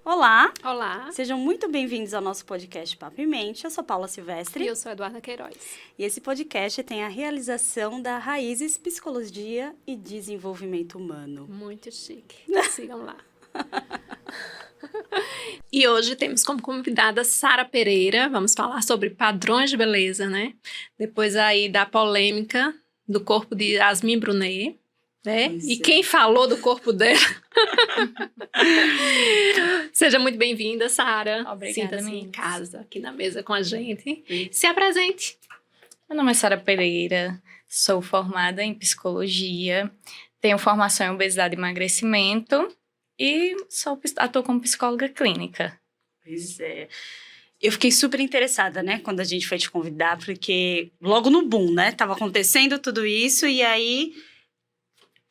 Olá! Olá! Sejam muito bem-vindos ao nosso podcast Papo em Mente. Eu sou Paula Silvestre. E eu sou Eduarda Queiroz. E esse podcast tem a realização da Raízes Psicologia e Desenvolvimento Humano. Muito chique. Sigam lá. E hoje temos como convidada Sara Pereira. Vamos falar sobre padrões de beleza, né? Depois aí da polêmica do corpo de Yasmin Brunet, né? E quem falou do corpo dela? Seja muito bem-vinda, Sara. Obrigada, Sinta-se em meninas. casa, aqui na mesa com a gente. Se apresente. Meu nome é Sara Pereira, sou formada em psicologia, tenho formação em obesidade e emagrecimento e atuo como psicóloga clínica. Pois é. Eu fiquei super interessada, né, quando a gente foi te convidar, porque logo no boom, né, tava acontecendo tudo isso e aí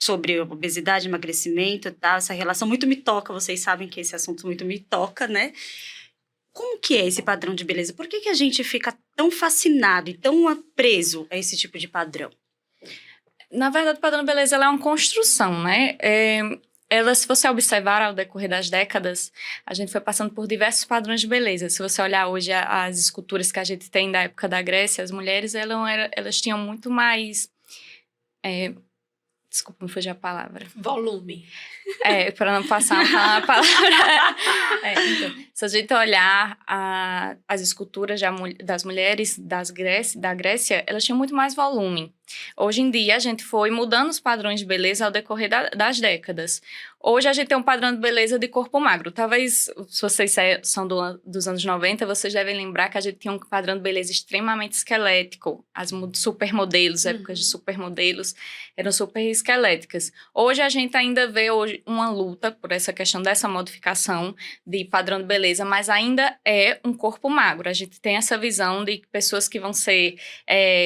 sobre obesidade, emagrecimento e tal, essa relação muito me toca, vocês sabem que esse assunto muito me toca, né? Como que é esse padrão de beleza? Por que a gente fica tão fascinado e tão preso a esse tipo de padrão? Na verdade, o padrão de beleza ela é uma construção, né? Se você observar ao decorrer das décadas, a gente foi passando por diversos padrões de beleza. Se você olhar hoje as esculturas que a gente tem da época da Grécia, as mulheres elas tinham muito mais... Desculpa, me fugiu a palavra. Volume. Para não passar uma palavra. Então, se a gente olhar as esculturas das mulheres da Grécia, elas tinham muito mais volume. Hoje em dia, a gente foi mudando os padrões de beleza ao decorrer das décadas. Hoje, a gente tem um padrão de beleza de corpo magro. Talvez, se vocês são dos anos 90, vocês devem lembrar que a gente tinha um padrão de beleza extremamente esquelético. As supermodelos, épocas de supermodelos, eram super esqueléticas. Hoje, a gente ainda vê uma luta por essa questão dessa modificação de padrão de beleza, mas ainda é um corpo magro. A gente tem essa visão de pessoas que vão ser,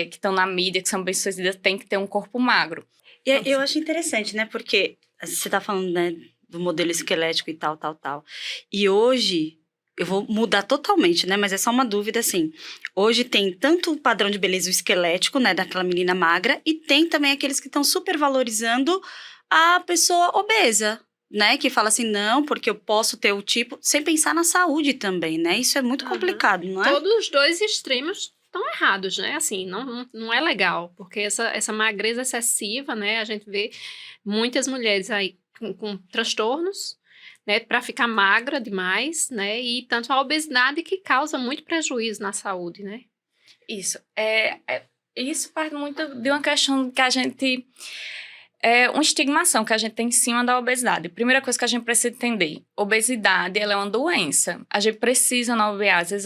que estão na mídia, que são bem-sucedidas, tem que ter um corpo magro. E eu acho interessante, né? Porque você tá falando, né, do modelo esquelético e tal. E hoje, eu vou mudar totalmente, né? Mas é só uma dúvida, assim. Hoje tem tanto o padrão de beleza esquelético, né? Daquela menina magra. E tem também aqueles que estão super valorizando a pessoa obesa, né? Que fala assim, não, porque eu posso ter o tipo... Sem pensar na saúde também, né? Isso é muito complicado, não é? Todos os dois extremos estão errados, né? Assim, não é legal, porque essa magreza excessiva, né? A gente vê muitas mulheres aí com transtornos, né? Para ficar magra demais, né? E tanto a obesidade que causa muito prejuízo na saúde, né? Isso. Isso parte muito de uma questão que a gente... uma estigmação que a gente tem em cima da obesidade. Primeira coisa que a gente precisa entender, obesidade ela é uma doença. A gente precisa nomear. Às vezes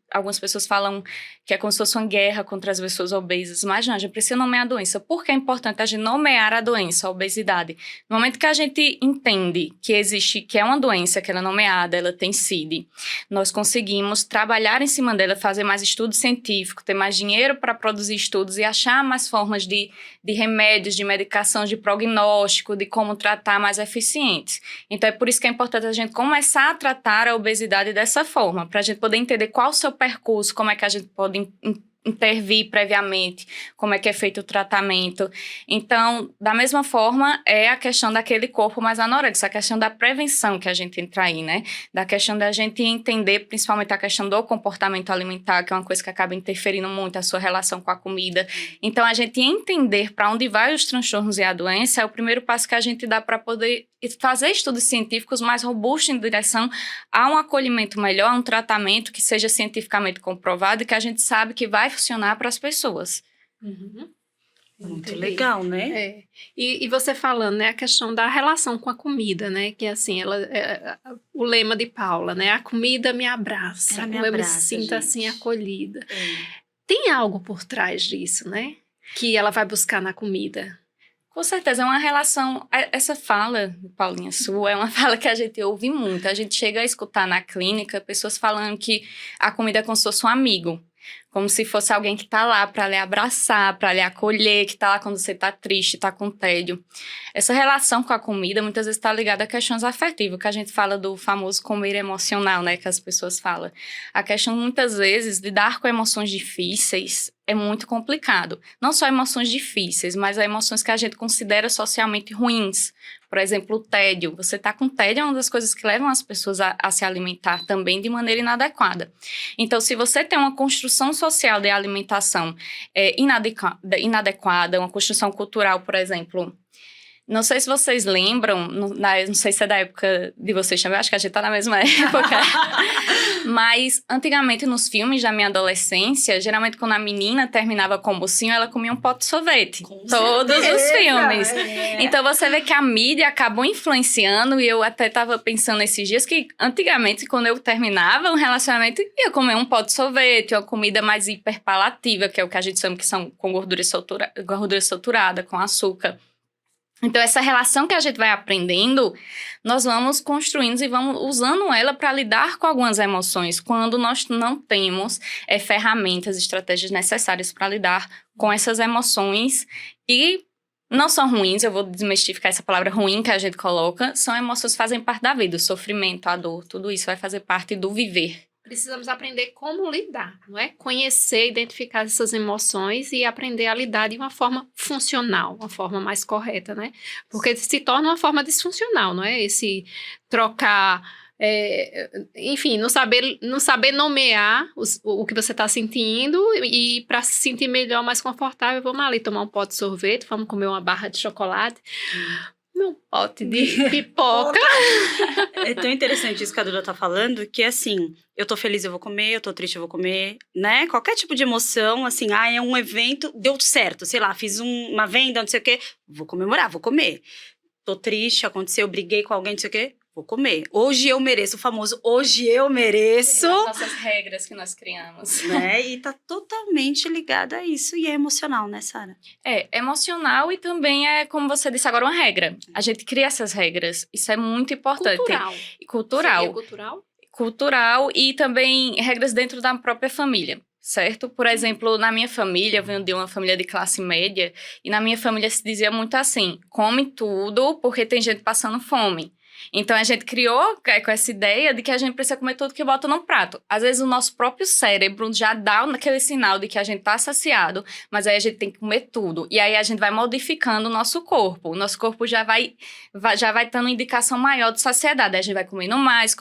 algumas pessoas falam que é como se fosse uma guerra contra as pessoas obesas, mas não, a gente precisa nomear a doença. Por que é importante a gente nomear a doença, a obesidade? No momento que a gente entende que é uma doença, que ela é nomeada, ela tem CID, nós conseguimos trabalhar em cima dela, fazer mais estudo científico, ter mais dinheiro para produzir estudos e achar mais formas de remédios, de medicação, de prognóstico, de como tratar mais eficientes. Então, é por isso que é importante a gente começar a tratar a obesidade dessa forma, para a gente poder entender qual o seu percurso, como é que a gente pode intervir previamente, como é que é feito o tratamento. Então, da mesma forma, é a questão daquele corpo mais anoréxico, a questão da prevenção que a gente entra aí, né? Da questão da gente entender, principalmente a questão do comportamento alimentar, que é uma coisa que acaba interferindo muito a sua relação com a comida. Então, a gente entender para onde vai os transtornos e a doença é o primeiro passo que a gente dá para poder fazer estudos científicos mais robustos em direção a um acolhimento melhor, a um tratamento que seja cientificamente comprovado e que a gente sabe que vai funcionar para as pessoas. Muito legal, né? E você falando, né, a questão da relação com a comida, né, que assim, o lema de Paula, né, a comida me abraça, eu me sinto gente. assim acolhida. Tem algo por trás disso, né, que ela vai buscar na comida. Com certeza, é uma relação... Essa fala, Paulinha, sua, é uma fala que a gente ouve muito. A gente chega a escutar na clínica pessoas falando que a comida é como se fosse um amigo. Como se fosse alguém que está lá para lhe abraçar, para lhe acolher, que está lá quando você está triste, está com tédio. Essa relação com a comida muitas vezes está ligada a questões afetivas, que a gente fala do famoso comer emocional, né, que as pessoas falam. A questão muitas vezes de lidar com emoções difíceis é muito complicado. Não só emoções difíceis, mas emoções que a gente considera socialmente ruins. Por exemplo, o tédio. Você tá com tédio é uma das coisas que levam as pessoas a se alimentar também de maneira inadequada. Então, se você tem uma construção social de alimentação inadequada, uma construção cultural, por exemplo... Não sei se vocês lembram, não sei se é da época de vocês também, acho que a gente tá na mesma época. Mas, antigamente, nos filmes da minha adolescência, geralmente quando a menina terminava com o mocinho, ela comia um pote de sorvete. Todos os filmes. Então, você vê que a mídia acabou influenciando, e eu até tava pensando esses dias que, antigamente, quando eu terminava um relacionamento, ia comer um pote de sorvete, uma comida mais hiperpalativa, que é o que a gente chama que são com gordura saturada, com açúcar. Então, essa relação que a gente vai aprendendo, nós vamos construindo e vamos usando ela para lidar com algumas emoções, quando nós não temos ferramentas, estratégias necessárias para lidar com essas emoções que não são ruins, eu vou desmistificar essa palavra ruim que a gente coloca, são emoções que fazem parte da vida, o sofrimento, a dor, tudo isso vai fazer parte do viver. Precisamos aprender como lidar, não é? Conhecer, identificar essas emoções e aprender a lidar de uma forma funcional, uma forma mais correta, né? Porque se torna uma forma disfuncional, não é? Esse trocar, enfim, não saber nomear o que você está sentindo, e para se sentir melhor, mais confortável, vamos ali tomar um pote de sorvete, vamos comer uma barra de chocolate. Meu pote de pipoca. É tão interessante isso que a Duda tá falando, que assim, eu tô feliz, eu vou comer, eu tô triste, eu vou comer, né? Qualquer tipo de emoção, assim, é um evento, deu certo, sei lá, fiz uma venda, não sei o quê, vou comemorar, vou comer. Tô triste, aconteceu, briguei com alguém, não sei o quê, vou comer. Hoje eu mereço, o famoso hoje eu mereço. As nossas regras que nós criamos. Né? E tá totalmente ligada a isso, e é emocional, né, Sara? É emocional e também é, como você disse agora, uma regra. A gente cria essas regras, isso é muito importante. Cultural. Seria Cultural. Cultural e também regras dentro da própria família. Certo? Por exemplo, na minha família, eu venho de uma família de classe média, e na minha família se dizia muito assim, come tudo porque tem gente passando fome. Então, a gente criou com essa ideia de que a gente precisa comer tudo que bota no prato. Às vezes, o nosso próprio cérebro já dá aquele sinal de que a gente tá saciado, mas aí a gente tem que comer tudo. E aí, a gente vai modificando o nosso corpo. O nosso corpo já vai dando indicação maior de saciedade. Aí a gente vai comendo mais.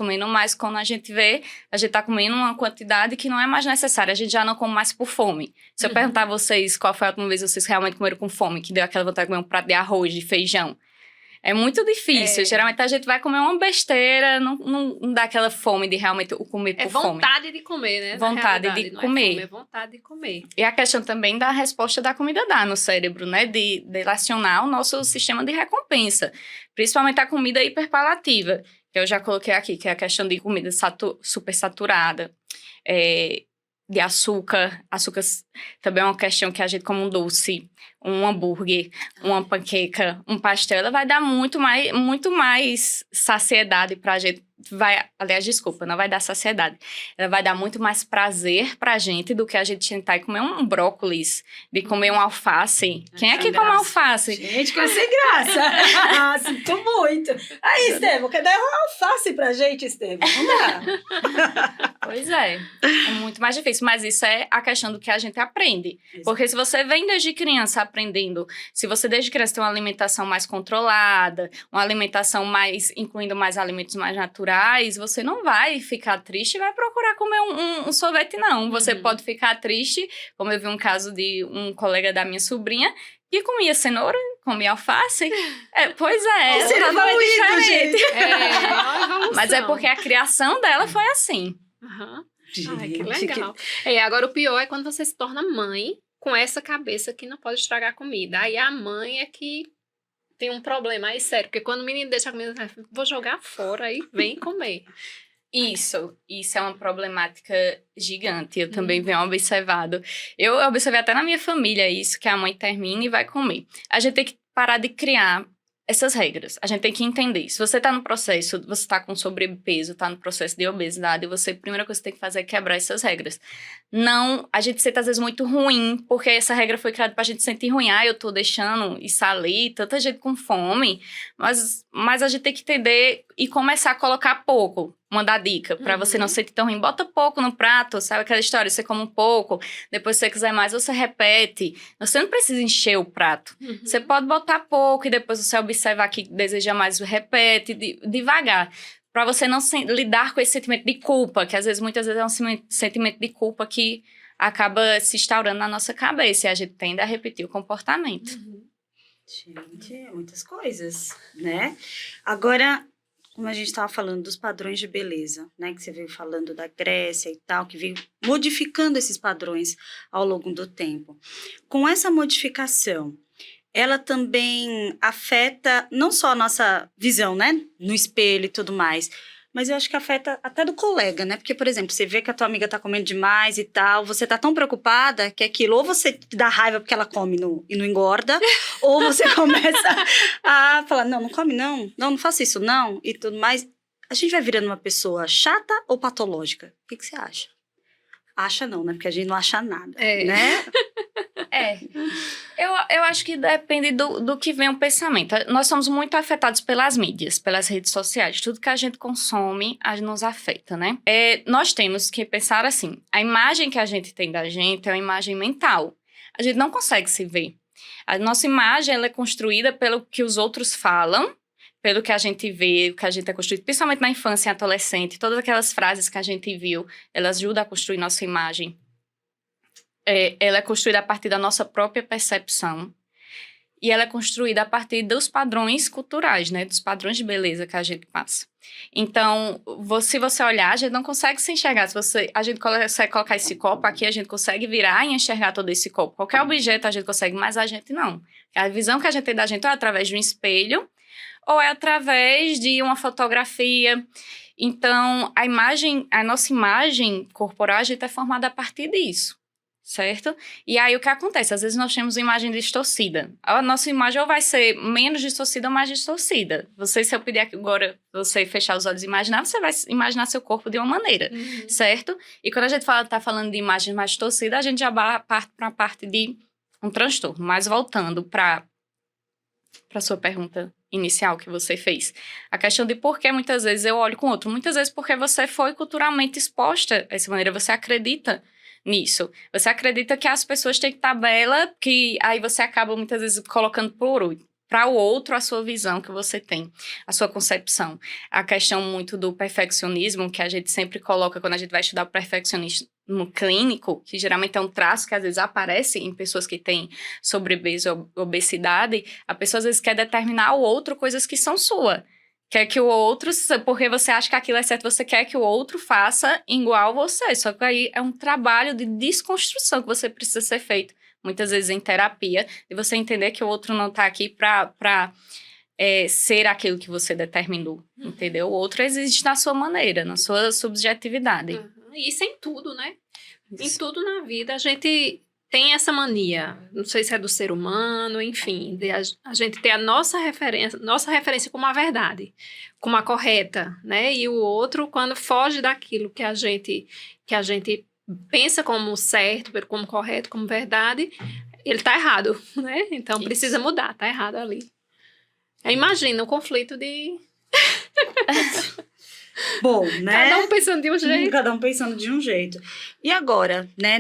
Quando a gente vê, a gente tá comendo uma quantidade que não é mais necessária. A gente já não come mais por fome. Se eu perguntar a vocês qual foi a última vez que vocês realmente comeram com fome, que deu aquela vontade de comer um prato de arroz, de feijão, é muito difícil. Geralmente a gente vai comer uma besteira, não dá aquela fome de realmente comer por fome. É vontade de comer, né? Vontade de comer. Fome, é vontade de comer. E a questão também da resposta da comida dá no cérebro, né? De relacionar o nosso sistema de recompensa. Principalmente a comida hiperpalativa, que eu já coloquei aqui, que é a questão de comida super saturada. De açúcar. Açúcar também é uma questão que a gente come um doce, um hambúrguer, uma panqueca, um pastel, ela vai dar muito mais saciedade pra gente. Aliás, desculpa, não vai dar saciedade. Ela vai dar muito mais prazer pra gente do que a gente sentar e comer um brócolis, de comer um alface. Quem é que come alface? Gente, que vai ser graça. Sinto muito. Aí, Estevam, quer dar uma alface pra gente, Estevam? Não dá. Pois é muito mais difícil, mas isso é a questão do que a gente aprende. Porque se você vem desde criança aprendendo, se você desde criança tem uma alimentação mais controlada, uma alimentação incluindo mais alimentos mais naturais, você não vai ficar triste e vai procurar comer um sorvete, não. Você pode ficar triste, como eu vi um caso de um colega da minha sobrinha, que comia cenoura, comia alface. Pois é, seria favorito, diferente. Gente. Mas é porque a criação dela foi assim. Ai, que legal. Agora, o pior é quando você se torna mãe com essa cabeça que não pode estragar comida. Aí a mãe é que tem um problema aí sério, porque quando o menino deixa a comida, vou jogar fora e vem comer. Isso é uma problemática gigante. Eu também venho observado. Eu observei até na minha família isso, que a mãe termina e vai comer. A gente tem que parar de criar essas regras. A gente tem que entender. Se você está no processo, você está com sobrepeso, está no processo de obesidade, a primeira coisa que você tem que fazer é quebrar essas regras. Não, a gente sente às vezes muito ruim, porque essa regra foi criada para a gente sentir ruim. Eu tô deixando isso ali, tanta gente com fome. Mas a gente tem que entender e começar a colocar pouco. uma dar dica, pra você não sentir tão ruim. Bota pouco no prato, sabe aquela história? Você come um pouco, depois se você quiser mais, você repete. Você não precisa encher o prato. Você pode botar pouco e depois você observar que deseja mais, repete, devagar. Pra você não lidar com esse sentimento de culpa, que muitas vezes é um sentimento de culpa que acaba se instaurando na nossa cabeça e a gente tende a repetir o comportamento. Gente, muitas coisas, né? Agora, como a gente estava falando dos padrões de beleza, né? Que você veio falando da Grécia e tal, que veio modificando esses padrões ao longo do tempo. Com essa modificação, ela também afeta não só a nossa visão, né? No espelho e tudo mais, mas eu acho que afeta até do colega, né? Porque, por exemplo, você vê que a tua amiga tá comendo demais e tal, você tá tão preocupada que aquilo, ou você te dá raiva porque ela come e não engorda, ou você começa a falar, não come não faça isso não, e tudo mais. A gente vai virando uma pessoa chata ou patológica? O que você acha? Acha não, né? Porque a gente não acha nada, né? Eu acho que depende do que vem o pensamento. Nós somos muito afetados pelas mídias, pelas redes sociais. Tudo que a gente consome, nos afeta, né? Nós temos que pensar assim, a imagem que a gente tem da gente é uma imagem mental. A gente não consegue se ver. A nossa imagem, ela é construída pelo que os outros falam, pelo que a gente vê, que a gente é construído, principalmente na infância e adolescente. Todas aquelas frases que a gente viu, elas ajudam a construir nossa imagem. Ela é construída a partir da nossa própria percepção e ela é construída a partir dos padrões culturais, né? Dos padrões de beleza que a gente passa. Então, se você olhar, a gente não consegue se enxergar. A gente consegue colocar esse copo aqui, a gente consegue virar e enxergar todo esse copo. Qualquer objeto a gente consegue, mas a gente não. A visão que a gente tem da gente é através de um espelho ou é através de uma fotografia. Então, a nossa imagem corporal, a gente é formada a partir disso. Certo? E aí, o que acontece? Às vezes, nós temos uma imagem distorcida. A nossa imagem ou vai ser menos distorcida ou mais distorcida. Se eu pedir agora você fechar os olhos e imaginar, você vai imaginar seu corpo de uma maneira, certo? E quando a gente tá falando de imagem mais distorcida, a gente já parte para a parte de um transtorno. Mas voltando para a sua pergunta inicial que você fez. A questão de por que muitas vezes eu olho com outro. Muitas vezes porque você foi culturalmente exposta dessa maneira, você acredita nisso. Você acredita que as pessoas têm que estar bela, que aí você acaba muitas vezes colocando para o outro a sua visão que você tem, a sua concepção. A questão muito do perfeccionismo, que a gente sempre coloca quando a gente vai estudar o perfeccionismo clínico, que geralmente é um traço que às vezes aparece em pessoas que têm sobrepeso ou obesidade, a pessoa às vezes quer determinar ao outro coisas que são suas. Quer que o outro, porque você acha que aquilo é certo, você quer que o outro faça igual você. Só que aí é um trabalho de desconstrução que você precisa ser feito, muitas vezes em terapia, de você entender que o outro não está aqui para ser aquilo que você determinou, entendeu? O outro existe na sua maneira, na sua subjetividade. Isso em tudo, né? Em tudo na vida, a gente tem essa mania, não sei se é do ser humano, enfim, de a gente ter a nossa referência como a verdade, como a correta, né? E o outro, quando foge daquilo que a gente pensa como certo, como correto, como verdade, ele tá errado, né? Então precisa mudar, tá errado ali. Imagina o conflito de... Bom, né? Cada um pensando de um jeito. Cada um pensando de um jeito. E agora, né,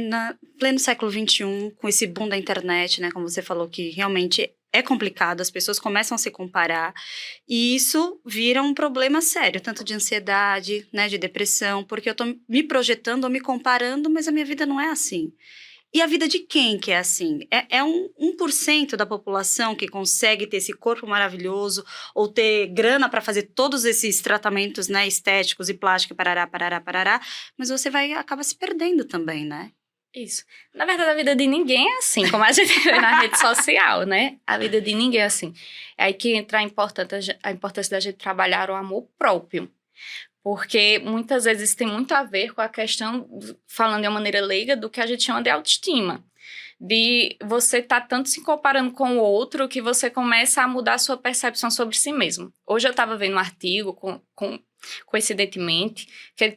pleno século XXI, com esse boom da internet, né, como você falou, que realmente é complicado, as pessoas começam a se comparar, e isso vira um problema sério, tanto de ansiedade, né, de depressão, porque eu tô me projetando ou me comparando, mas a minha vida não é assim. E a vida de quem que é assim? É 1% da população que consegue ter esse corpo maravilhoso ou ter grana para fazer todos esses tratamentos, né, estéticos e plásticos, parará, mas você acaba se perdendo também, né? Isso. Na verdade, a vida de ninguém é assim, como a gente vê na rede social, né? A vida de ninguém é assim. É aí que entra a importância da gente trabalhar o amor próprio. Porque muitas vezes tem muito a ver com a questão, falando de uma maneira leiga, do que a gente chama de autoestima. de você estar tanto se comparando com o outro que você começa a mudar a sua percepção sobre si mesmo. Hoje eu estava vendo um artigo coincidentemente, que ele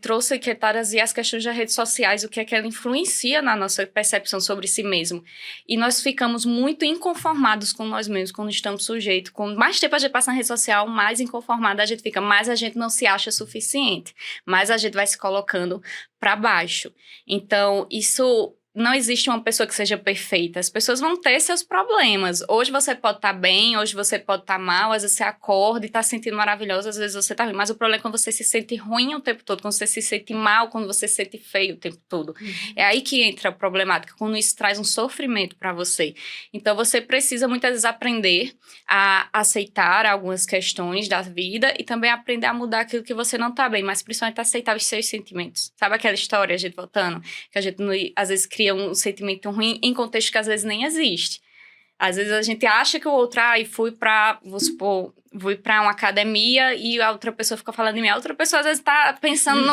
trazia as questões das redes sociais, o que é que ela influencia na nossa percepção sobre si mesmo. E nós ficamos muito inconformados com nós mesmos quando estamos sujeitos. Quanto mais tempo a gente passa na rede social, mais inconformada a gente fica, mais a gente não se acha suficiente, mais a gente vai se colocando para baixo. Então, isso... Não existe uma pessoa que seja perfeita. As pessoas vão ter seus problemas. Hoje você pode estar bem, hoje você pode estar mal, às vezes você acorda e está se sentindo maravilhoso, às vezes você está ruim. Mas o problema é quando você se sente ruim o tempo todo, quando você se sente mal, quando você se sente feio o tempo todo. É aí que entra a problemática, quando isso traz um sofrimento para você. Então você precisa muitas vezes aprender a aceitar algumas questões da vida e também aprender a mudar aquilo que você não está bem, mas principalmente aceitar os seus sentimentos. Sabe aquela história, a gente voltando, que a gente às vezes cria um sentimento ruim em contexto que às vezes nem existe. Às vezes a gente acha que o outro, fui pra uma academia e a outra pessoa fica falando de mim. A outra pessoa às vezes tá pensando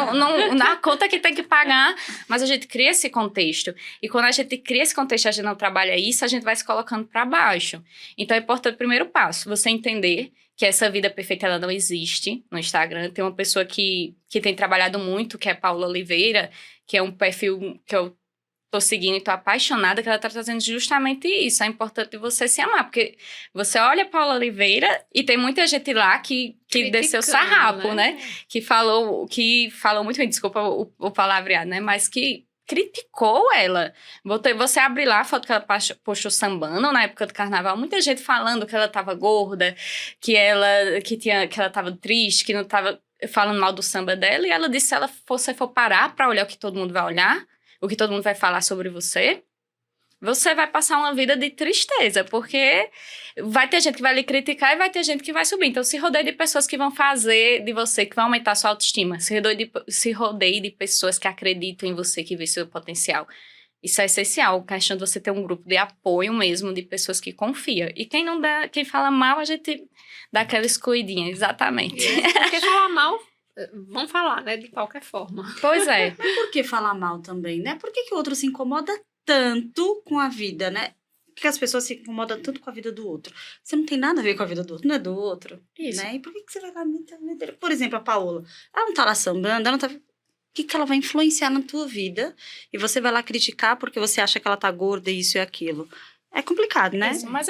na conta que tem que pagar, mas a gente cria esse contexto. E quando a gente cria esse contexto e a gente não trabalha isso, a gente vai se colocando para baixo. Então é importante o primeiro passo, você entender que essa vida perfeita ela não existe no Instagram. Tem uma pessoa que tem trabalhado muito, que é a Paula Oliveira, que é um perfil que eu tô seguindo e tô apaixonada, que ela tá trazendo justamente isso. É importante você se amar, porque você olha a Paula Oliveira e tem muita gente lá que desceu sarrapo, né? Que falou muito bem, desculpa o palavreado, né? Mas que criticou ela. Você abre lá a foto que ela postou sambando na época do carnaval, muita gente falando que ela tava gorda, que ela tava triste, que não tava falando mal do samba dela, e ela disse, se você for parar pra olhar o que todo mundo vai olhar, o que todo mundo vai falar sobre você, você vai passar uma vida de tristeza, porque vai ter gente que vai lhe criticar e vai ter gente que vai subir. Então, se rodeie de pessoas que vão fazer de você, que vão aumentar a sua autoestima. Se rodeie de pessoas que acreditam em você, que vê seu potencial. Isso é essencial, a questão de você ter um grupo de apoio mesmo, de pessoas que confiam. E quem fala mal, a gente dá aquela excluidinha, exatamente. Porque falar mal... Vão falar, né? De qualquer forma. Pois é. Mas por que falar mal também, né? Por que o outro se incomoda tanto com a vida, né? Por que as pessoas se incomodam tanto com a vida do outro? Você não tem nada a ver com a vida do outro, não é do outro. Isso. Né? E por que você vai lá meter? Por exemplo, a Paola. Ela não tá lá sambando, ela não tá... O que ela vai influenciar na tua vida? E você vai lá criticar porque você acha que ela tá gorda, isso e aquilo. É complicado, né? Isso, mas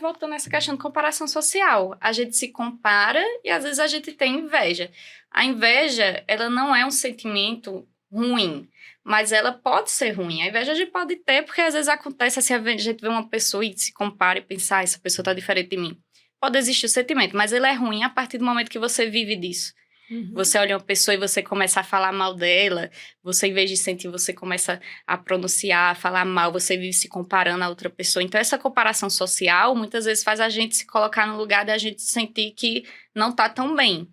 voltando nessa questão de comparação social. A gente se compara e às vezes a gente tem inveja. A inveja, ela não é um sentimento ruim, mas ela pode ser ruim. A inveja a gente pode ter, porque às vezes acontece assim, a gente vê uma pessoa e se compara e pensa, essa pessoa tá diferente de mim. Pode existir o sentimento, mas ele é ruim a partir do momento que você vive disso. Uhum. Você olha uma pessoa e você começa a falar mal dela, você, em vez de sentir, você começa a pronunciar, a falar mal, você vive se comparando a outra pessoa. Então, essa comparação social, muitas vezes, faz a gente se colocar no lugar da gente sentir que não tá tão bem.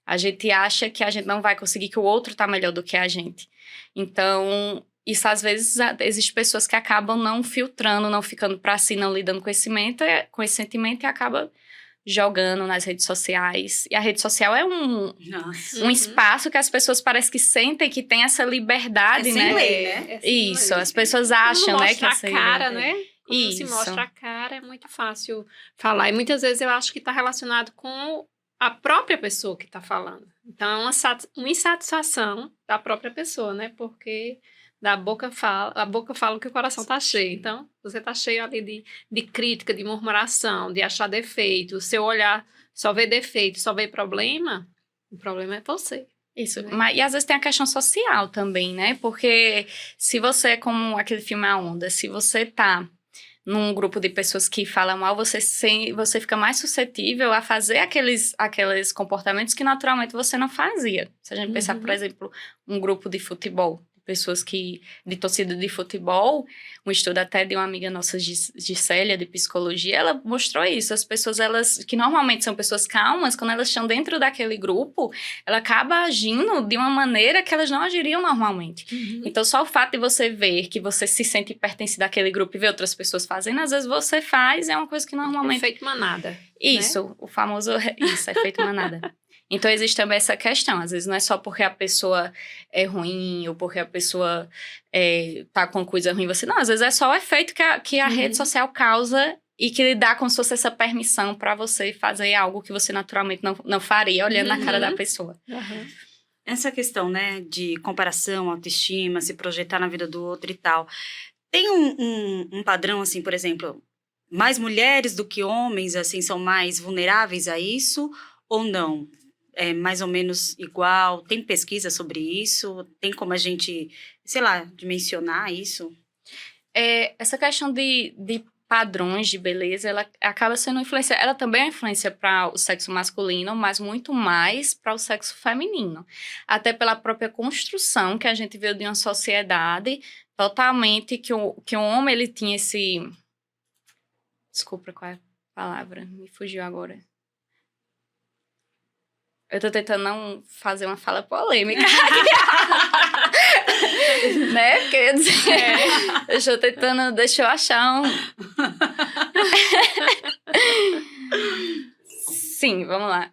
A gente acha que a gente não vai conseguir, que o outro tá melhor do que a gente. Então, isso, às vezes, existem pessoas que acabam não filtrando, não ficando pra si, não lidando com esse sentimento e acaba jogando nas redes sociais. E a rede social é um espaço que as pessoas parecem que sentem que tem essa liberdade, né? Sem lei, né? Isso, as pessoas acham, né? Que essa cara, né? Quando isso. se mostra a cara, é muito fácil falar. E muitas vezes eu acho que está relacionado com a própria pessoa que está falando. Então, é uma insatisfação da própria pessoa, né? Porque a boca fala que o coração está cheio. Então, você está cheio ali de crítica, de murmuração, de achar defeito. O seu olhar só vê defeito, só vê problema, o problema é você. Isso, e às vezes tem a questão social também, né? Porque se você, como aquele filme A Onda, se você tá num grupo de pessoas que falam mal, você fica mais suscetível a fazer aqueles comportamentos que naturalmente você não fazia. Se a gente pensar, por exemplo, um grupo de futebol, pessoas de torcida de futebol, um estudo até de uma amiga nossa, Gisélia, de psicologia, ela mostrou isso. As pessoas, que normalmente são pessoas calmas, quando elas estão dentro daquele grupo, ela acaba agindo de uma maneira que elas não agiriam normalmente. Uhum. Então, só o fato de você ver que você se sente pertencente daquele grupo e ver outras pessoas fazendo, às vezes você faz, é uma coisa que normalmente... Efeito manada. Isso, né? o famoso... Isso, efeito manada. Então, existe também essa questão. Às vezes, não é só porque a pessoa é ruim ou porque a pessoa tá com coisa ruim. Não, às vezes é só o efeito que a rede social causa e que lhe dá como se fosse essa permissão para você fazer algo que você naturalmente não faria, olhando na cara da pessoa. Essa questão, né, de comparação, autoestima, se projetar na vida do outro e tal. Tem um padrão, assim, por exemplo, mais mulheres do que homens, assim, são mais vulneráveis a isso ou não? É mais ou menos igual? Tem pesquisa sobre isso? Tem como a gente, sei lá, dimensionar isso? Essa questão de padrões de beleza, ela acaba sendo influência. Ela também é influência para o sexo masculino, mas muito mais para o sexo feminino. Até pela própria construção que a gente veio de uma sociedade totalmente que o homem, ele tinha esse... Desculpa, qual é a palavra? Me fugiu agora. Eu tô tentando não fazer uma fala polêmica. Né? Porque eu ia dizer... Deixa eu achar um... Sim, vamos lá.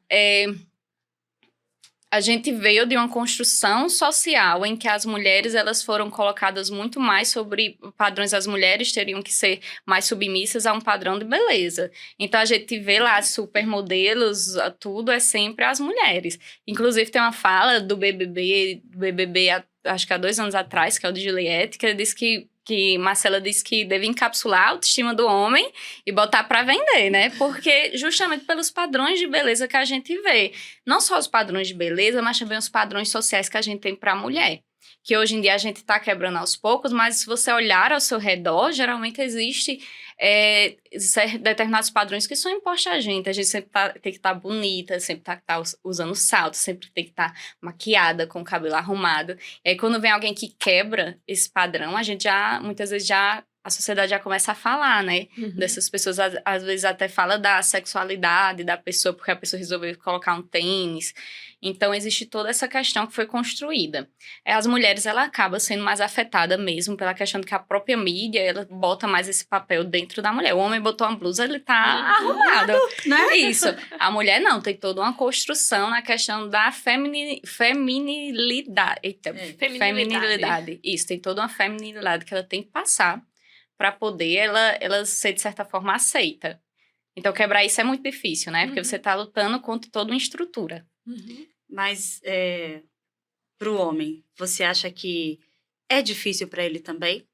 A gente veio de uma construção social em que as mulheres, elas foram colocadas muito mais sobre padrões. As mulheres teriam que ser mais submissas a um padrão de beleza. Então, a gente vê lá supermodelos, tudo é sempre as mulheres. Inclusive, tem uma fala do BBB acho que há 2 anos atrás, que é o de Juliette, que ele disse que Marcela disse que deve encapsular a autoestima do homem e botar para vender, né? Porque justamente pelos padrões de beleza que a gente vê. Não só os padrões de beleza, mas também os padrões sociais que a gente tem para a mulher. Que hoje em dia a gente está quebrando aos poucos, mas se você olhar ao seu redor, geralmente existe determinados padrões que são impostos a gente. A gente sempre tem que estar bonita, sempre tem que estar usando salto, sempre tem que estar maquiada, com o cabelo arrumado. E aí, quando vem alguém que quebra esse padrão, a gente muitas vezes a sociedade já começa a falar, né? Dessas pessoas, às vezes até fala da sexualidade da pessoa, porque a pessoa resolveu colocar um tênis. Então, existe toda essa questão que foi construída. As mulheres, ela acaba sendo mais afetada mesmo pela questão de que a própria mídia, ela bota mais esse papel dentro da mulher. O homem botou uma blusa, ele tá arrumado, né? Isso. A mulher não, tem toda uma construção na questão da feminilidade. Eita, feminilidade. Isso, tem toda uma feminilidade que ela tem que passar para poder ela ser, de certa forma, aceita. Então, quebrar isso é muito difícil, né? Porque você tá lutando contra toda uma estrutura. Mas, pro homem, você acha que é difícil para ele também?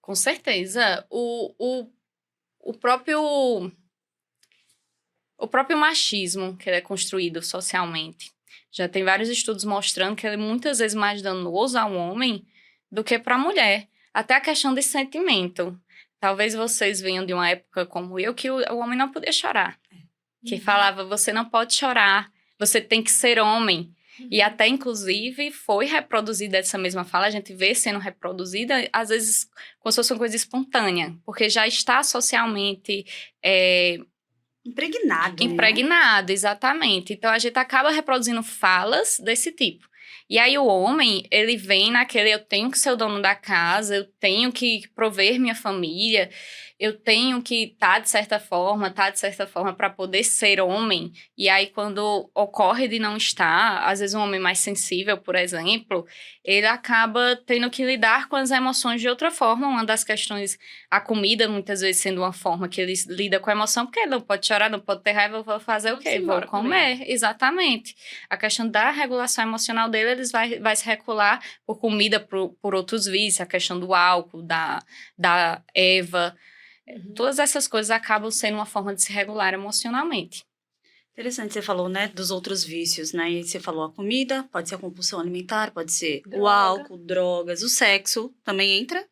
Com certeza. O próprio machismo que ele é construído socialmente. Já tem vários estudos mostrando que ele é muitas vezes mais danoso ao homem do que para a mulher. Até a questão de sentimento. Talvez vocês venham de uma época como eu, que o homem não podia chorar. Que falava, você não pode chorar, você tem que ser homem. E até, inclusive, foi reproduzida essa mesma fala, a gente vê sendo reproduzida, às vezes, como se fosse uma coisa espontânea. Porque já está socialmente... Impregnado, né? Exatamente. Então, a gente acaba reproduzindo falas desse tipo. E aí, o homem, ele vem naquele, eu tenho que ser o dono da casa, eu tenho que prover minha família, eu tenho que estar de certa forma para poder ser homem. E aí, quando ocorre de não estar, às vezes um homem mais sensível, por exemplo, ele acaba tendo que lidar com as emoções de outra forma. Uma das questões, a comida, muitas vezes, sendo uma forma que ele lida com a emoção, porque ele não pode chorar, não pode ter raiva, vou fazer o quê? Vou comer. Exatamente. A questão da regulação emocional dele, eles vai se regular por comida, por outros vícios, a questão do álcool, da erva. Todas essas coisas acabam sendo uma forma de se regular emocionalmente. Interessante, você falou, né, dos outros vícios, né? E você falou a comida, pode ser a compulsão alimentar, pode ser o álcool, drogas, o sexo também entra?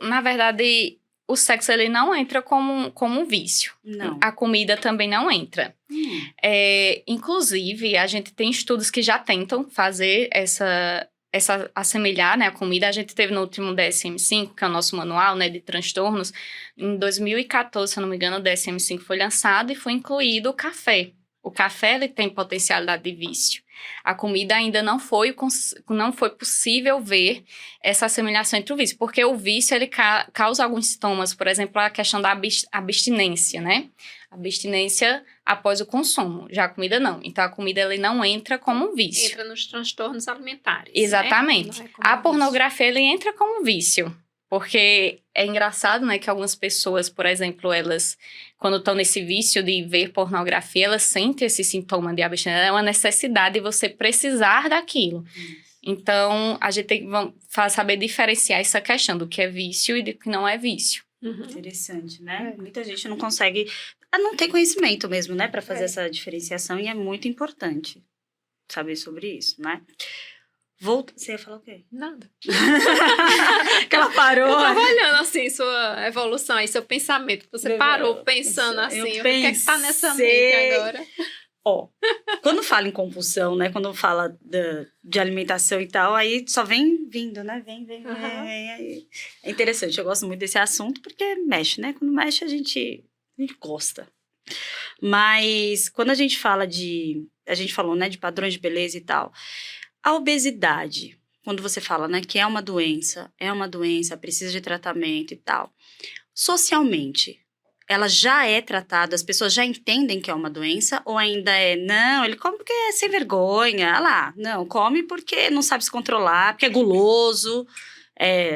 Na verdade, o sexo ele não entra como um vício. Não. A comida também não entra. Inclusive, a gente tem estudos que já tentam fazer assemelhar, né, a comida. A gente teve no último DSM-5, que é o nosso manual, né, de transtornos. Em 2014, se eu não me engano, o DSM-5 foi lançado e foi incluído o café. O café, ele tem potencialidade de vício. A comida ainda não foi possível ver essa assemelhação entre o vício, porque o vício, ele causa alguns sintomas, por exemplo, a questão da abstinência, né? Abstinência após o consumo, já a comida não. Então, a comida ele não entra como um vício. Entra nos transtornos alimentares. Exatamente. Né? Não é como A um pornografia, ele entra como um vício. Porque é engraçado, né, que algumas pessoas, por exemplo, elas, quando estão nesse vício de ver pornografia, elas sentem esse sintoma de abstinência. É uma necessidade de você precisar daquilo. Então, a gente tem que saber diferenciar essa questão do que é vício e do que não é vício. vício. Uhum. Interessante, né? Muita gente não consegue, não tem conhecimento mesmo, né, para fazer É. essa diferenciação e é muito importante saber sobre isso, né? Você ia falar o quê? Nada. Que ela parou. Eu tava olhando, assim, sua evolução aí, seu pensamento. Você parou pensando Eu assim, o que é que tá nessa mente pensei. agora? Ó, quando fala em compulsão, né? Quando fala de alimentação e tal, aí só vem vindo, né? Vem. Aí. É interessante, eu gosto muito desse assunto porque mexe, né? Quando mexe, a gente gosta. Mas quando a gente fala a gente falou, né, de padrões de beleza e tal, a obesidade, quando você fala, né, que é uma doença, precisa de tratamento e tal, socialmente, ela já é tratada, as pessoas já entendem que é uma doença, ou ainda não, ele come porque é sem vergonha, ah lá, não, come porque não sabe se controlar, porque é guloso,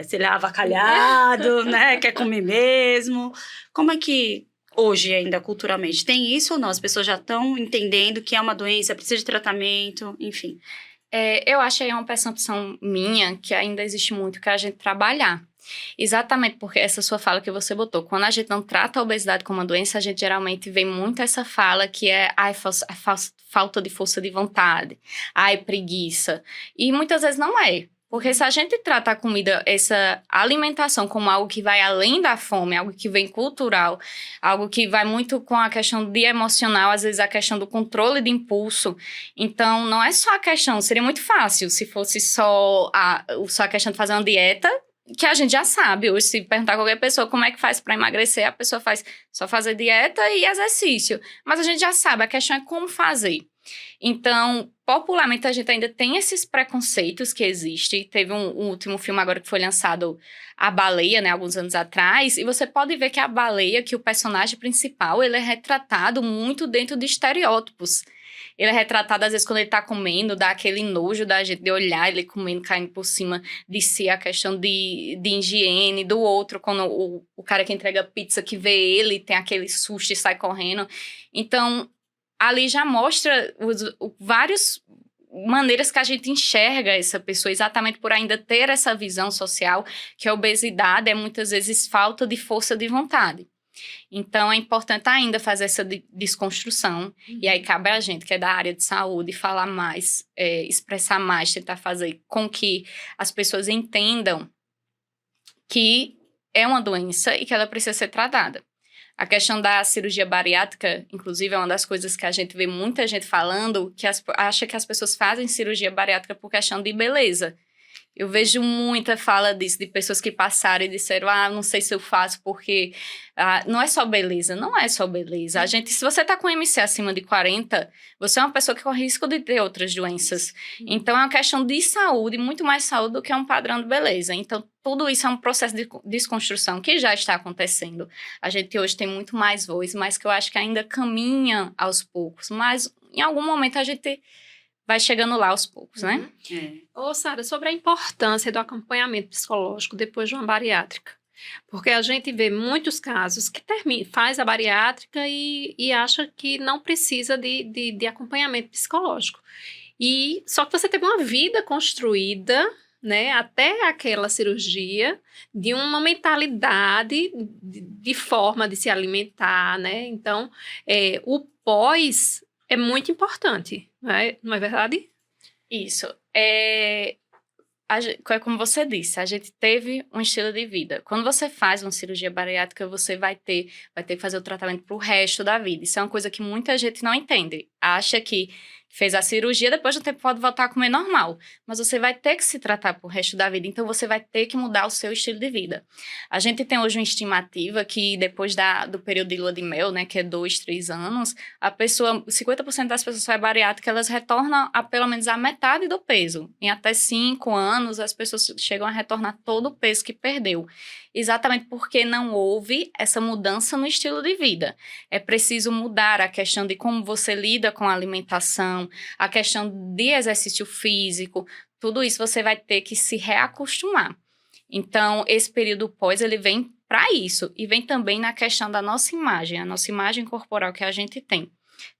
sei lá, avacalhado, né, quer comer mesmo. Como é que hoje ainda culturalmente tem isso ou não? As pessoas já estão entendendo que é uma doença, precisa de tratamento, enfim. Eu acho aí uma percepção minha que ainda existe muito que a gente trabalhar. Exatamente porque essa sua fala que você botou, quando a gente não trata a obesidade como uma doença, a gente geralmente vê muito essa fala que é falta de força de vontade, preguiça. E muitas vezes não é. Porque se a gente trata a comida, essa alimentação como algo que vai além da fome, algo que vem cultural, algo que vai muito com a questão de emocional, às vezes a questão do controle de impulso. Então, não é só a questão, seria muito fácil se fosse só a questão de fazer uma dieta, que a gente já sabe. Hoje, se perguntar a qualquer pessoa como é que faz para emagrecer, a pessoa faz só fazer dieta e exercício. Mas a gente já sabe, a questão é como fazer. Então, popularmente, a gente ainda tem esses preconceitos que existem. Teve um último filme agora que foi lançado, A Baleia, né, alguns anos atrás, e você pode ver que a baleia, que o personagem principal, ele é retratado muito dentro de estereótipos. Ele é retratado, às vezes, quando ele tá comendo, dá aquele nojo da gente de olhar ele comendo, caindo por cima de si, a questão de higiene, do outro, quando o cara que entrega pizza, que vê ele, tem aquele susto e sai correndo. Então, ali já mostra várias maneiras que a gente enxerga essa pessoa, exatamente por ainda ter essa visão social, que a obesidade é muitas vezes falta de força de vontade. Então, é importante ainda fazer essa desconstrução. E aí, cabe a gente, que é da área de saúde, falar mais, expressar mais, tentar fazer com que as pessoas entendam que é uma doença e que ela precisa ser tratada. A questão da cirurgia bariátrica, inclusive, é uma das coisas que a gente vê muita gente falando, que acha que as pessoas fazem cirurgia bariátrica por questão de beleza. Eu vejo muita fala disso, de pessoas que passaram e disseram, não sei se eu faço porque não é só beleza. Não é só beleza. Se você está com MC acima de 40, você é uma pessoa que corre risco de ter outras doenças. Então, é uma questão de saúde, muito mais saúde do que um padrão de beleza. Então, tudo isso é um processo de desconstrução que já está acontecendo. A gente hoje tem muito mais voz, mas que eu acho que ainda caminha aos poucos. Mas, em algum momento, a gente vai chegando lá aos poucos, né? Ô, Sara, sobre a importância do acompanhamento psicológico depois de uma bariátrica. Porque a gente vê muitos casos que faz a bariátrica e acha que não precisa de acompanhamento psicológico. Só que você teve uma vida construída, né, até aquela cirurgia, de uma mentalidade, de forma de se alimentar, né? Então, o pós é muito importante, não é verdade? Isso. Como você disse, a gente teve um estilo de vida. Quando você faz uma cirurgia bariátrica, você vai ter que fazer o tratamento pro resto da vida. Isso é uma coisa que muita gente não entende. Acha que fez a cirurgia, depois do tempo pode voltar a comer normal. Mas você vai ter que se tratar pro resto da vida, então você vai ter que mudar o seu estilo de vida. A gente tem hoje uma estimativa que depois do período de lua de mel, né, que é 2, 3 anos, 50% das pessoas que fazem bariátrica, elas retornam a pelo menos a metade do peso. Em até 5 anos, as pessoas chegam a retornar todo o peso que perdeu. exatamente porque não houve essa mudança no estilo de vida. É preciso mudar a questão de como você lida com a alimentação, a questão de exercício físico, tudo isso você vai ter que se reacostumar. Então, esse período pós, ele vem para isso, e vem também na questão da nossa imagem, a nossa imagem corporal que a gente tem.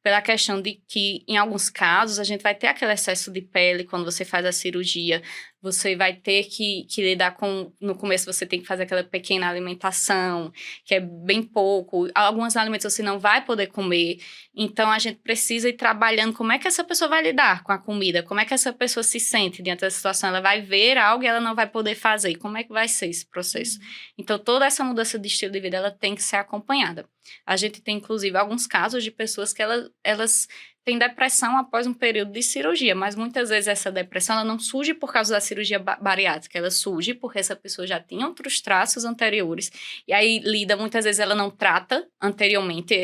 Pela questão de que, em alguns casos, a gente vai ter aquele excesso de pele quando você faz a cirurgia, você vai ter que lidar com... No começo, você tem que fazer aquela pequena alimentação, que é bem pouco. Alguns alimentos você não vai poder comer. Então, a gente precisa ir trabalhando como é que essa pessoa vai lidar com a comida, como é que essa pessoa se sente diante da situação. Ela vai ver algo e ela não vai poder fazer. Como é que vai ser esse processo? Então, toda essa mudança de estilo de vida, ela tem que ser acompanhada. A gente tem, inclusive, alguns casos de pessoas que elas têm depressão após um período de cirurgia, mas muitas vezes essa depressão ela não surge por causa da cirurgia bariátrica, ela surge porque essa pessoa já tinha outros traços anteriores, e aí muitas vezes ela não trata anteriormente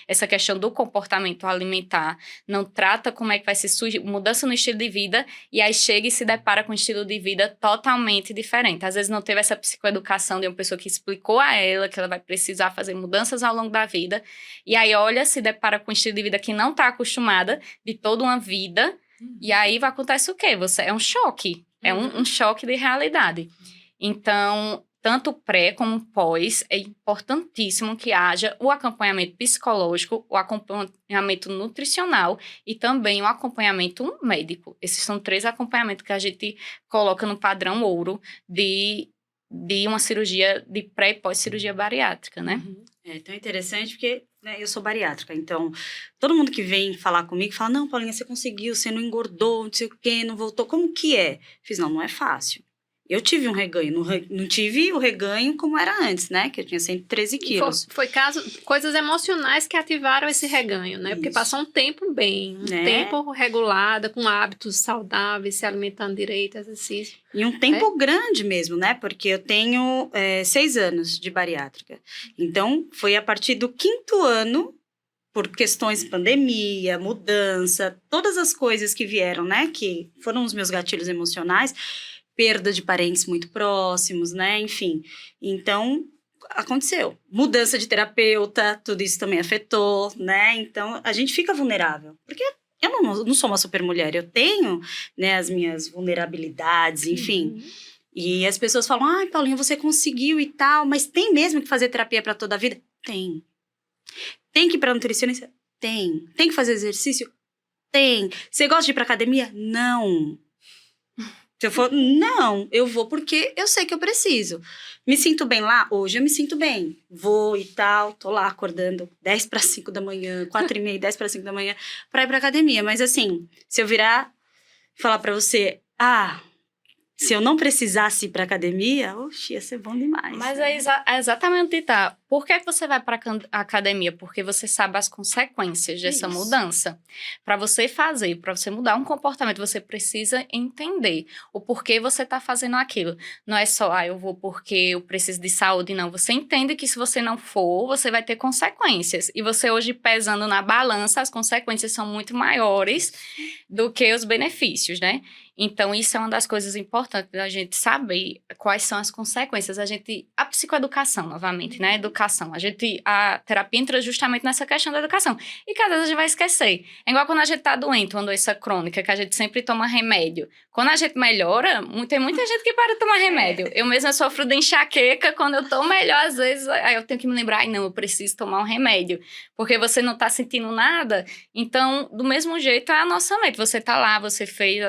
essa questão do comportamento alimentar, não trata como é que vai ser mudança no estilo de vida, e aí chega e se depara com um estilo de vida totalmente diferente. Às vezes não teve essa psicoeducação de uma pessoa que explicou a ela que ela vai precisar fazer mudanças ao longo da vida, e aí olha, se depara com um estilo de vida que não está acostumada de toda uma vida, e aí acontece o quê? É um choque, é um choque de realidade. Então, tanto pré como pós, é importantíssimo que haja o acompanhamento psicológico, o acompanhamento nutricional e também o acompanhamento médico. Esses são 3 acompanhamentos que a gente coloca no padrão ouro de uma cirurgia de pré e pós-cirurgia bariátrica, né? É tão interessante porque, né, eu sou bariátrica, então todo mundo que vem falar comigo fala, não, Paulinha, você conseguiu, você não engordou, não sei o quê, não voltou, como que é? Fiz, não é fácil. Eu tive um reganho, não tive o reganho como era antes, né, que eu tinha 113 quilos. Foi coisas emocionais que ativaram esse reganho, né, porque Isso. passou um tempo bem, tempo regulada, com hábitos saudáveis, se alimentando direito, exercício. E um tempo grande mesmo, né? Porque eu tenho 6 anos de bariátrica. Então, foi a partir do 5º ano, por questões de pandemia, mudança, todas as coisas que vieram, né? Que foram os meus gatilhos emocionais, perda de parentes muito próximos, né? Enfim, então aconteceu. Mudança de terapeuta, tudo isso também afetou, né? Então, a gente fica vulnerável. Porque eu não sou uma super mulher, eu tenho, né, as minhas vulnerabilidades, enfim. E as pessoas falam, ai, Paulinha, você conseguiu e tal, mas tem mesmo que fazer terapia para toda a vida? Tem. Tem que ir pra nutricionista? Tem. Tem que fazer exercício? Tem. Você gosta de ir pra academia? Não. Se eu for, não, eu vou porque eu sei que eu preciso. Me sinto bem lá? Hoje eu me sinto bem. Vou e tal, tô lá acordando 10 para 5 da manhã, 4h30, 10 para 5 da manhã, pra ir pra academia. Mas assim, se eu virar e falar pra você, se eu não precisasse ir pra academia, oxe, ia ser bom demais. Mas né? é exatamente, tá? Por que você vai para a academia? Porque você sabe as consequências dessa Isso. mudança. Para você mudar um comportamento, você precisa entender o porquê você está fazendo aquilo. Não é só, eu vou porque eu preciso de saúde, não. Você entende que se você não for, você vai ter consequências. E você hoje pesando na balança, as consequências são muito maiores do que os benefícios, né? Então, isso é uma das coisas importantes da gente saber quais são as consequências. A psicoeducação, novamente, né? A terapia entra justamente nessa questão da educação. E que às vezes a gente vai esquecer. É igual quando a gente tá doente, uma doença crônica, que a gente sempre toma remédio. Quando a gente melhora, tem muita gente que para de tomar remédio. Eu mesma sofro de enxaqueca, quando eu tô melhor, às vezes, aí eu tenho que me lembrar, não, eu preciso tomar um remédio. Porque você não tá sentindo nada. Então, do mesmo jeito, é a nossa mente. Você tá lá, você fez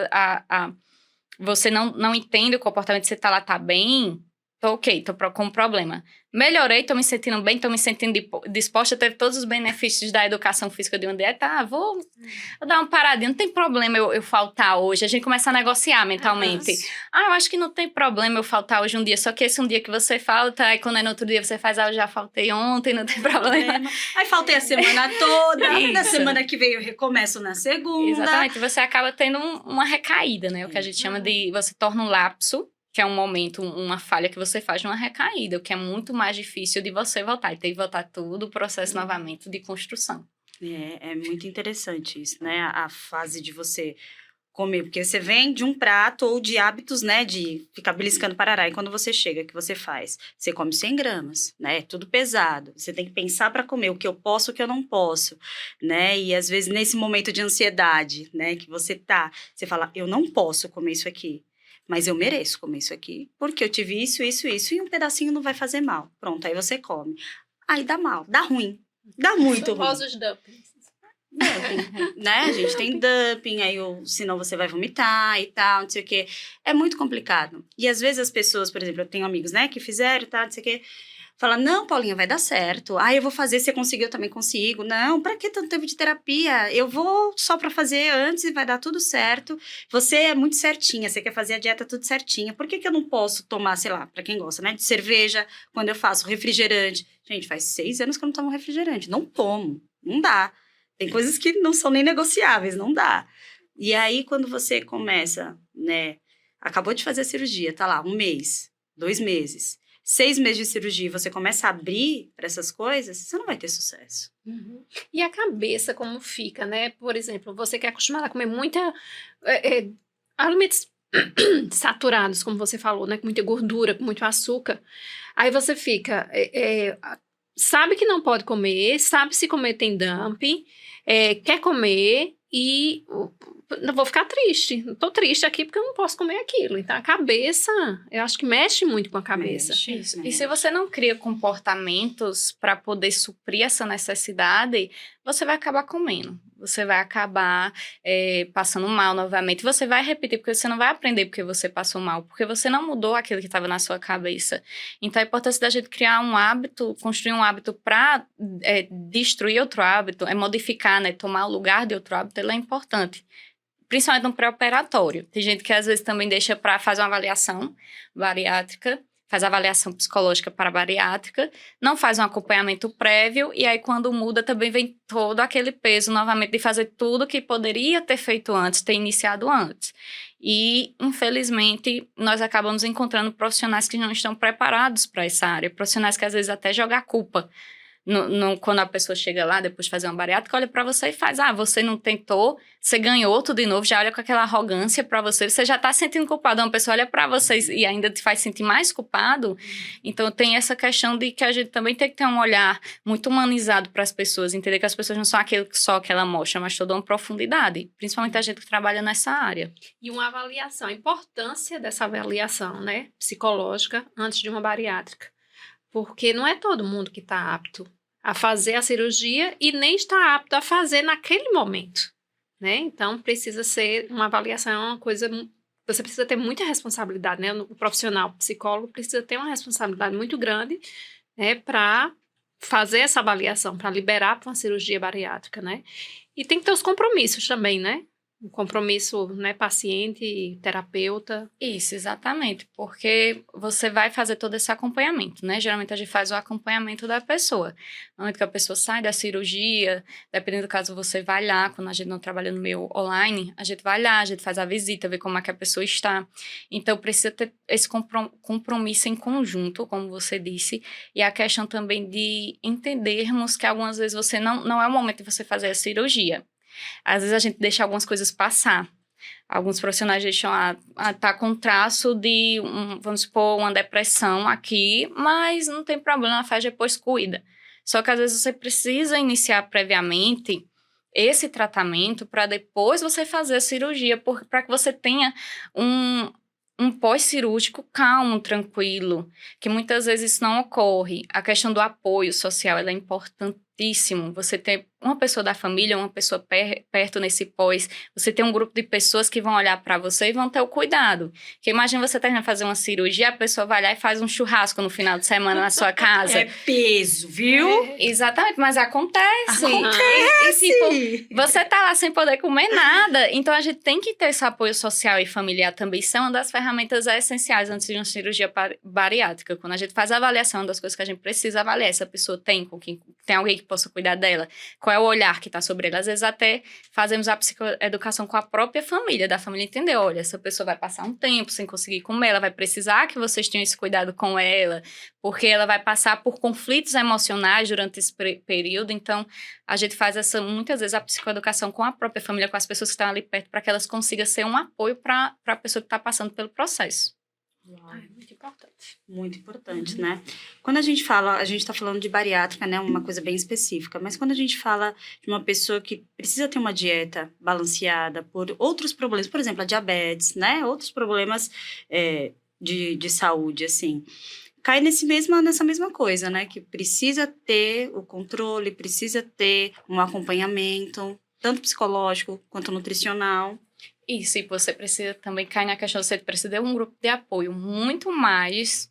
você não entende o comportamento, você tá lá, tá bem, tô ok, tô com problema. Melhorei, tô me sentindo bem, tô me sentindo disposta, teve todos os benefícios da educação física de uma dieta, vou dar uma paradinha, não tem problema eu faltar hoje, a gente começa a negociar mentalmente. Eu acho que não tem problema eu faltar hoje um dia, só que esse um dia que você falta, aí quando é no outro dia você faz, eu já faltei ontem, não tem problema. Aí faltei a semana toda, na Isso. semana que vem eu recomeço na segunda. Exatamente, você acaba tendo uma recaída, né, o que a gente chama de, você torna um lapso, que é um momento, uma falha que você faz numa recaída, o que é muito mais difícil de você voltar. E tem que voltar tudo o processo novamente de construção. É muito interessante isso, né? A fase de você comer, porque você vem de um prato ou de hábitos, né, de ficar beliscando parará, e quando você chega, o que você faz? Você come 100 gramas, né, é tudo pesado, você tem que pensar para comer o que eu posso, o que eu não posso, né, e às vezes nesse momento de ansiedade, né, que você fala, eu não posso comer isso aqui, mas eu mereço comer isso aqui, porque eu tive isso, e um pedacinho não vai fazer mal, pronto, aí você come, aí dá mal, dá ruim, dá muito ruim. Famosos dumpings. Dumping, né? A gente tem dumping, aí senão você vai vomitar e tal, não sei o quê. É muito complicado. E às vezes as pessoas, por exemplo, eu tenho amigos, né, que fizeram e tal, não sei o quê, falam, não, Paulinha, vai dar certo. Ah, eu vou fazer, se você conseguir, eu também consigo. Não, pra que tanto tempo de terapia? Eu vou só pra fazer antes e vai dar tudo certo. Você é muito certinha, você quer fazer a dieta tudo certinha. Por que que eu não posso tomar, sei lá, pra quem gosta, né, de cerveja, quando eu faço refrigerante? Gente, faz 6 anos que eu não tomo refrigerante. Não tomo, não dá. Tem coisas que não são nem negociáveis, não dá. E aí, quando você começa, né, acabou de fazer a cirurgia, tá lá, 1 mês, 2 meses, 6 meses de cirurgia, e você começa a abrir para essas coisas, você não vai ter sucesso. Uhum. E a cabeça, como fica, né? Por exemplo, você que é acostumada a comer alimentos saturados, como você falou, né? Com muita gordura, com muito açúcar. Aí você fica... sabe que não pode comer, sabe se comer tem dumping, quer comer e eu vou ficar triste. Tô triste aqui porque eu não posso comer aquilo. Então, a cabeça, eu acho que mexe muito com a cabeça. Isso. E se você não cria comportamentos para poder suprir essa necessidade, você vai acabar comendo. Você vai acabar passando mal novamente. Você vai repetir, porque você não vai aprender porque você passou mal, porque você não mudou aquilo que estava na sua cabeça. Então, a importância da gente criar um hábito, construir um hábito para destruir outro hábito, modificar, né, tomar o lugar de outro hábito, ela é importante. Principalmente no pré-operatório. Tem gente que às vezes também deixa para fazer uma avaliação bariátrica, faz avaliação psicológica para a bariátrica, não faz um acompanhamento prévio, e aí quando muda também vem todo aquele peso novamente de fazer tudo que poderia ter feito antes, ter iniciado antes. E, infelizmente, nós acabamos encontrando profissionais que não estão preparados para essa área, profissionais que às vezes até jogam a culpa. Quando a pessoa chega lá, depois de fazer uma bariátrica, olha para você e faz, você não tentou, você ganhou tudo de novo, já olha com aquela arrogância para você já tá se sentindo culpado, uma pessoa olha para vocês e ainda te faz sentir mais culpado. Então tem essa questão de que a gente também tem que ter um olhar muito humanizado para as pessoas, entender que as pessoas não são aquilo só que ela mostra, mas toda uma profundidade, principalmente a gente que trabalha nessa área. E uma avaliação, a importância dessa avaliação, né, psicológica antes de uma bariátrica. Porque não é todo mundo que está apto a fazer a cirurgia e nem está apto a fazer naquele momento, né? Então, precisa ser uma avaliação, uma coisa... Você precisa ter muita responsabilidade, né? O profissional, o psicólogo, precisa ter uma responsabilidade muito grande, né? Para fazer essa avaliação, para liberar para uma cirurgia bariátrica, né? E tem que ter os compromissos também, né? Um compromisso, né, paciente e terapeuta. Isso, exatamente, porque você vai fazer todo esse acompanhamento, né? Geralmente a gente faz o acompanhamento da pessoa. No momento que a pessoa sai da cirurgia, dependendo do caso, você vai lá, quando a gente não trabalha no meio online, a gente vai lá, a gente faz a visita, vê como é que a pessoa está. Então, precisa ter esse compromisso em conjunto, como você disse, e a questão também de entendermos que algumas vezes você não é o momento de você fazer a cirurgia. Às vezes a gente deixa algumas coisas passar. Alguns profissionais deixam, tá com traço de, vamos supor, uma depressão aqui, mas não tem problema, faz depois, cuida. Só que às vezes você precisa iniciar previamente esse tratamento para depois você fazer a cirurgia, para que você tenha um pós-cirúrgico calmo, tranquilo, que muitas vezes isso não ocorre. A questão do apoio social, ela é importantíssimo. Você ter uma pessoa da família, uma pessoa perto nesse pós, você ter um grupo de pessoas que vão olhar para você e vão ter o cuidado. Porque imagina você terminar de fazer uma cirurgia, a pessoa vai lá e faz um churrasco no final de semana na sua casa. É peso, viu? Exatamente, mas acontece. Acontece! E, tipo, você tá lá sem poder comer nada. Então, a gente tem que ter esse apoio social e familiar também. Isso é uma das ferramentas essenciais antes de uma cirurgia bariátrica. Quando a gente faz a avaliação das coisas que a gente precisa avaliar, essa pessoa tem alguém que possa cuidar dela, qual é o olhar que está sobre ela. Às vezes até fazemos a psicoeducação com a própria família, da família entender, olha, essa pessoa vai passar um tempo sem conseguir comer, ela vai precisar que vocês tenham esse cuidado com ela, porque ela vai passar por conflitos emocionais durante esse período. Então, a gente faz muitas vezes a psicoeducação com a própria família, com as pessoas que estão ali perto, para que elas consigam ser um apoio para a pessoa que está passando pelo processo. Muito importante. Muito importante, né? Quando a gente fala, a gente está falando de bariátrica, né? Uma coisa bem específica. Mas quando a gente fala de uma pessoa que precisa ter uma dieta balanceada por outros problemas, por exemplo, a diabetes, né? Outros problemas de saúde, assim. Cai nessa mesma coisa, né? Que precisa ter o controle, precisa ter um acompanhamento, tanto psicológico quanto nutricional. Isso, e você precisa também cair na questão, você precisa de um grupo de apoio muito mais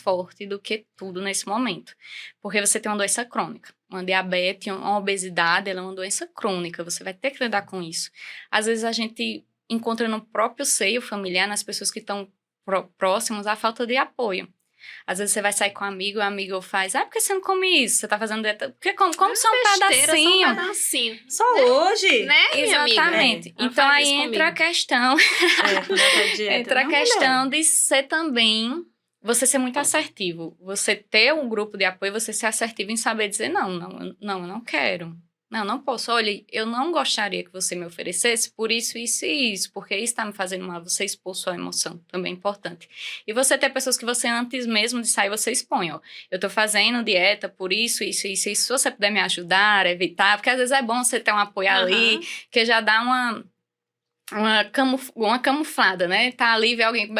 forte do que tudo nesse momento. Porque você tem uma doença crônica, uma diabetes, uma obesidade, ela é uma doença crônica, você vai ter que lidar com isso. Às vezes a gente encontra no próprio seio familiar, nas pessoas que estão próximas, a falta de apoio. Às vezes você vai sair com um amigo, e o amigo faz, por que você não come isso? Você tá fazendo dieta? Porque como só um pedacinho? Só um pedacinho. Só hoje? Né, minha amiga? Exatamente. Então aí entra a questão... entra a questão de ser também... Você ser muito assertivo. Você ter um grupo de apoio, você ser assertivo em saber dizer, não, eu não quero. Não posso. Olha, eu não gostaria que você me oferecesse por isso, isso e isso, porque isso está me fazendo mal. Você expor sua emoção, também é importante. E você ter pessoas que você, antes mesmo de sair, você expõe, ó. Eu tô fazendo dieta por isso, isso, isso, isso. Se você puder me ajudar, evitar, porque às vezes é bom você ter um apoio ali, que já dá uma camuflada, né? Tá ali, vê alguém que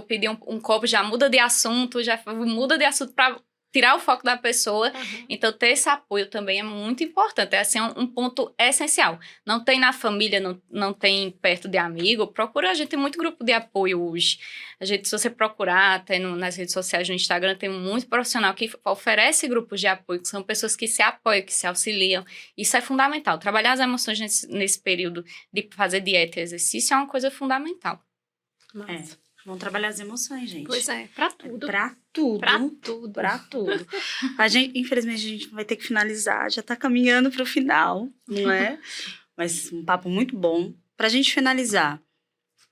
pediu um copo, já muda de assunto para tirar o foco da pessoa. Então, ter esse apoio também é muito importante. É assim, um ponto essencial. Não tem na família, não tem perto de amigo, procura. A gente tem muito grupo de apoio hoje. Se você procurar, até nas redes sociais, no Instagram, tem muito profissional que oferece grupos de apoio, que são pessoas que se apoiam, que se auxiliam. Isso é fundamental. Trabalhar as emoções nesse período de fazer dieta e exercício é uma coisa fundamental. Vamos trabalhar as emoções, gente. Pois é, pra tudo. Pra tudo. Pra tudo. Infelizmente, a gente vai ter que finalizar. Já tá caminhando pro final, não é? Mas um papo muito bom. Pra gente finalizar,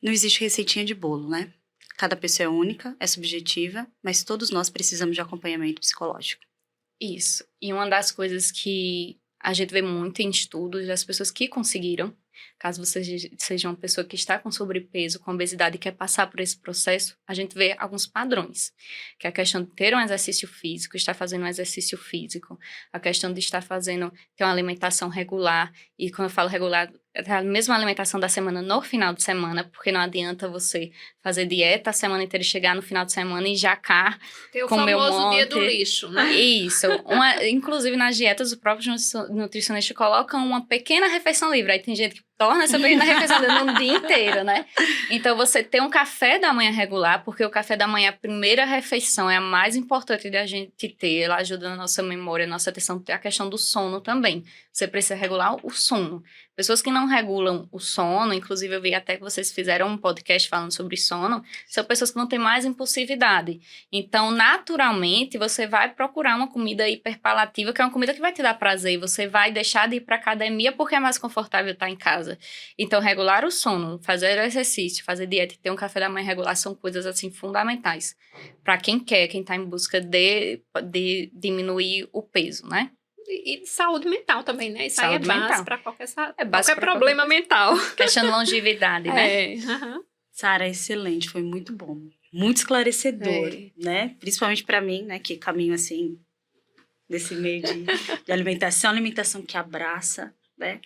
não existe receitinha de bolo, né? Cada pessoa é única, é subjetiva, mas todos nós precisamos de acompanhamento psicológico. Isso. E uma das coisas que a gente vê muito em estudos das pessoas que conseguiram, caso você seja uma pessoa que está com sobrepeso, com obesidade e quer passar por esse processo, a gente vê alguns padrões, que é a questão de ter um exercício físico, estar fazendo um exercício físico, a questão de estar ter uma alimentação regular, e quando eu falo regular, é a mesma alimentação da semana no final de semana, porque não adianta você fazer dieta a semana inteira e chegar no final de semana e jacar, Tem o comer famoso dia do lixo, né? Isso. Inclusive, nas dietas, os próprios nutricionistas colocam uma pequena refeição livre. Aí tem gente que torna essa pequena refeição livre no dia inteiro, né? Então, você ter um café da manhã regular, porque o café da manhã, a primeira refeição, é a mais importante da gente ter. Ela ajuda na nossa memória, na nossa atenção, a questão do sono também. Você precisa regular o sono. Pessoas que não regulam o sono, inclusive eu vi até que vocês fizeram um podcast falando sobre sono, são pessoas que não têm mais impulsividade. Então, naturalmente, você vai procurar uma comida hiperpalativa, que é uma comida que vai te dar prazer. Você vai deixar de ir para academia porque é mais confortável estar em casa. Então, regular o sono, fazer exercício, fazer dieta e ter um café da manhã regular são coisas, assim, fundamentais. Para quem está em busca de diminuir o peso, né? E de saúde mental também, né? Isso Saúde aí é base mental. para Base qualquer pra problema mental. Questão de longevidade, né? Sara, excelente, foi muito bom. Muito esclarecedor, né? Principalmente para mim, né? Que caminho, assim, desse meio de alimentação que abraça, né?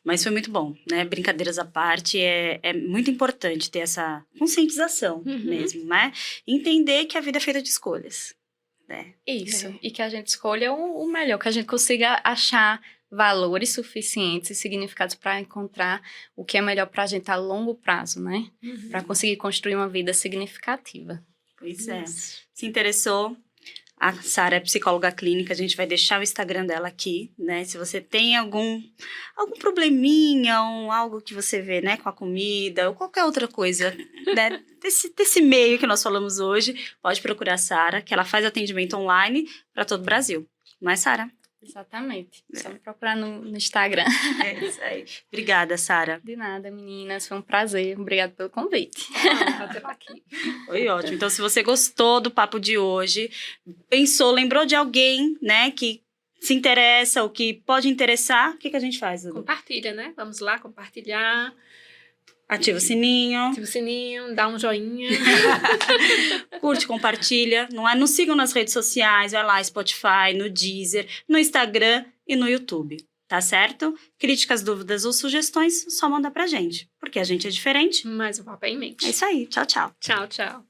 Mas foi muito bom, né? Brincadeiras à parte, é muito importante ter essa conscientização mesmo, né? Entender que a vida é feita de escolhas, né? Isso, e que a gente escolha o melhor, que a gente consiga achar valores suficientes e significados para encontrar o que é melhor para a gente a longo prazo, né? Para conseguir construir uma vida significativa. Pois é. Se interessou? A Sara é psicóloga clínica, a gente vai deixar o Instagram dela aqui, né? Se você tem algum probleminha, algo que você vê, né, com a comida, ou qualquer outra coisa, né, desse meio que nós falamos hoje, pode procurar a Sara, que ela faz atendimento online para todo o Brasil. Não é, Sara? Exatamente. Só me procurar no Instagram. É isso aí. Obrigada, Sara. De nada, meninas. Foi um prazer. Obrigada pelo convite. Aqui. Foi ótimo. Então, se você gostou do papo de hoje, pensou, lembrou de alguém, né, que se interessa ou que pode interessar, o que, que a gente faz, Dudu? Compartilha, né? Vamos lá compartilhar. Ativa o sininho, Ativa o sininho, dá um joinha. curte, compartilha. Nos sigam nas redes sociais, vai lá, Spotify, no Deezer, no Instagram e no YouTube. Tá certo? Críticas, dúvidas ou sugestões, só manda pra gente. Porque a gente é diferente. Mas o papo é em mente. É isso aí. Tchau, tchau. Tchau, tchau.